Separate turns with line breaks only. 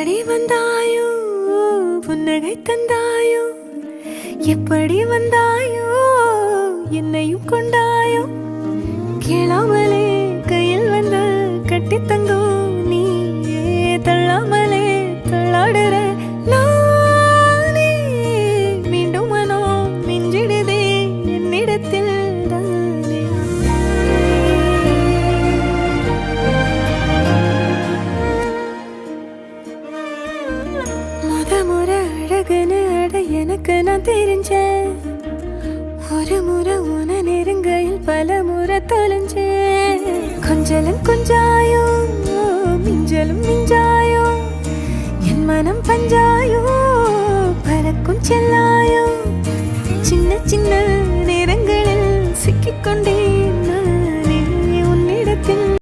எப்படி வந்தாயோ புன்னகை தந்தாயோ எப்படி வந்தாயோ என்னையும் கொண்டாயோ கேளாமலே கையில் வந்து கட்டி தங்கோ நீ தள்ளாமலே தள்ளாடுற நானே மீண்டும் மனோ மிஞ்சிடுதே என்னிடத்தில் முறை அழகுன்னு அட எனக்கு நான் தெரிஞ்சேன் ஒரு முறை உன நெருங்கையில் பல முறை தொலைஞ்சேன் கொஞ்சலும் கொஞ்சாயோ மிஞ்சலும் மிஞ்சாயோ என் மனம் பஞ்சாயோ பறக்கும் செல்லாயோ சின்ன சின்ன